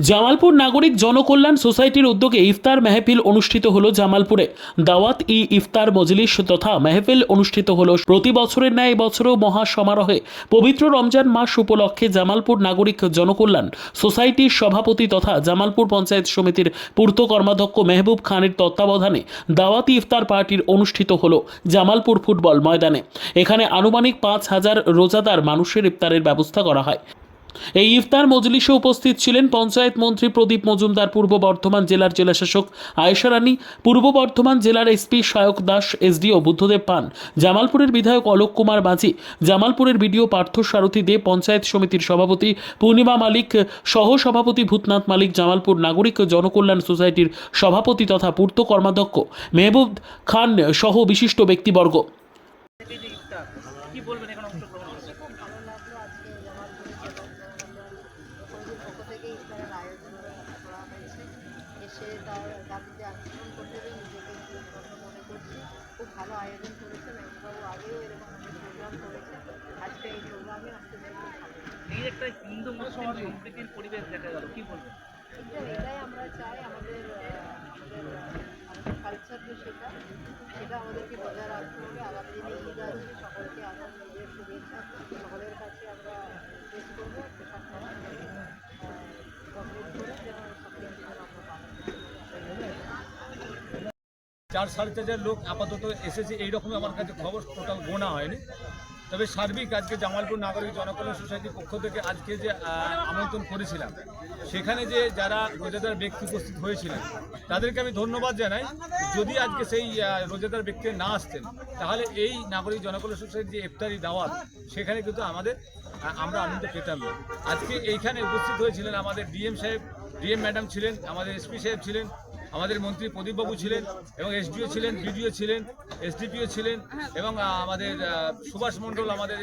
জামালপুর নাগরিক জনকল্যাণ সোসাইটির উদ্যোগে ইফতার মেহফিল অনুষ্ঠিত হলো জামালপুরে। দাওয়াত ই ইফতার মজলিস তথা মেহফিল অনুষ্ঠিত হলো প্রতি বছরের ন্যায় এবছরও মহা সমারোহে। পবিত্র রমজান মাস উপলক্ষে জামালপুর নাগরিক জনকল্যাণ সোসাইটির সভাপতি তথা জামালপুর পঞ্চায়েত সমিতির পূর্ত কর্মাধ্যক্ষ মেহবুব খানের তত্ত্বাবধানে দাওয়াতি ইফতার পার্টির অনুষ্ঠিত হলো জামালপুর ফুটবল ময়দানে। এখানে আনুমানিক 5,000 রোজাদার মানুষের ইফতারের ব্যবস্থা করা হয়। এই ইফতার মজলিসে উপস্থিত ছিলেন পঞ্চায়েত মন্ত্রী প্রদীপ মজুমদার, পূর্ব বর্ধমান জেলার জেলাশাসক আয়েশা রানী, পূর্ব বর্ধমান জেলার এসপি সায়ক দাস, এসডিও বুদ্ধদেব পান, জামালপুরের বিধায়ক অলোক কুমার মাঝি, জামালপুরের বিডিও পার্থ সারথী দে, পঞ্চায়েত সমিতির সভাপতি পূর্ণিমা মালিক, সহ সভাপতি ভূতনাথ মালিক, জামালপুর নাগরিক জনকল্যাণ সোসাইটির সভাপতি তথা পূর্ত কর্মাধ্যক্ষ মেহবুব খান সহ বিশিষ্ট ব্যক্তিবর্গ। কি বলবেন এখন অংশগ্রহণ করতে? খুব ভালো লাগলো আজকে জামালপুরের পক্ষ থেকে ইফতারের আয়োজন করা হয়েছে। এসে তার দাবিতে আন্দোলন করতে পেরে নিজেকে গর্ব মনে করছি। খুব ভালো আয়োজন করেছে মেহবুববাবু, আগেও এরকম অনেক প্রোগ্রাম করেছে। আজকে এই প্রোগ্রামে আসতে পেরে খুব ভালো। এই একটা হিন্দু মুসলিম সম্প্রীতির পরিবেশ দেখা গেল, কি বলবেন? এটাই আমরা চাই। আমাদের কালচার যে সেটা আমাদেরকে বজায় রাখতে হবে। আগামী দিনে ঈদ আসছে, সকলকে আমার ঈদের শুভেচ্ছা। সকলের কাছে আমরা রিকোয়েস্ট করবো পোশাক কমপ্লিট করে যেন সকলের জীবন আমরা পালন করি। 4-4.5 লোক আপাতত এসেছে, এইরকমই আমার কাছে খবর, টোটাল গোনা হয়নি। তবে সার্বিক আজকে জামালপুর নাগরিক জনকল্যাণ সোসাইটির পক্ষ থেকে আজকে যে আমন্ত্রণ করেছিলাম, সেখানে যে যারা রোজাদার ব্যক্তি উপস্থিত হয়েছিলেন তাদেরকে আমি ধন্যবাদ জানাই। যদি আজকে সেই রোজাদার ব্যক্তি না আসতেন তাহলে এই নাগরিক জনকল্যাণ সোসাইটির যে ইফতারি দাওয়াত, সেখানে কিন্তু আমরা আনন্দ পেতাম না। আজকে এইখানে উপস্থিত হয়েছিলেন আমাদের ডিএম ম্যাডাম ছিলেন, আমাদের এসপি সাহেব ছিলেন, আমাদের মন্ত্রী প্রদীপবাবু ছিলেন, এবং এসডিও ছিলেন, বিডিও ছিলেন, এসডিপিও ছিলেন, এবং আমাদের সুভাষ মণ্ডল আমাদের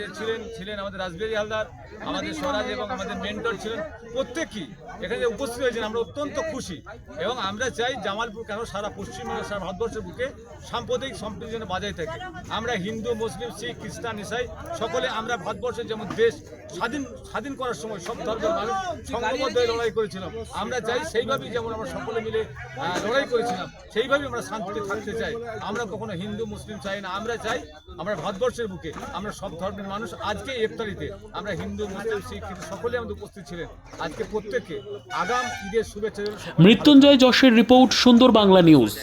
ছিলেন আমাদের রাসবিহারী হালদার, আমাদের স্বরাজ এবং আমাদের মেন্টর ছিলেন। প্রত্যেকেই এখানে যে উপস্থিত হয়েছেন আমরা অত্যন্ত খুশি, এবং আমরা চাই জামালপুর কেন সারা পশ্চিমবঙ্গ, সারা ভারতবর্ষের বুকে সাম্প্রদায়িক সম্প্রীতি যেন বজায় থাকে। আমরা হিন্দু, মুসলিম, শিখ, খ্রিস্টান, ইসাই সকলে আমরা ভারতবর্ষের যেমন দেশ স্বাধীন করার সময় সব ধর্মের মানুষ সংঘবদ্ধ হয়ে লড়াই করেছিলাম। আমরা চাই সেইভাবেই যেমন আমরা সকলে মিলে লড়াই করেছিলাম, সেইভাবেই আমরা শান্তিতে থাকতে চাই। আমরা কখনো হিন্দু মুসলিম চাই না, আমরা চাই আমরা ভারতবর্ষের বুকে আমরা সব ধর্মের মানুষ। আজকে ইফতারিতে আমরা হিন্দু, মুসলিম, শিখ সকলে আমাদের উপস্থিত ছিলেন। আজকে প্রত্যেককে আগাম ঈদের শুভেচ্ছা। মৃত্যুঞ্জয় যশের রিপোর্ট, সুন্দর বাংলা নিউজ।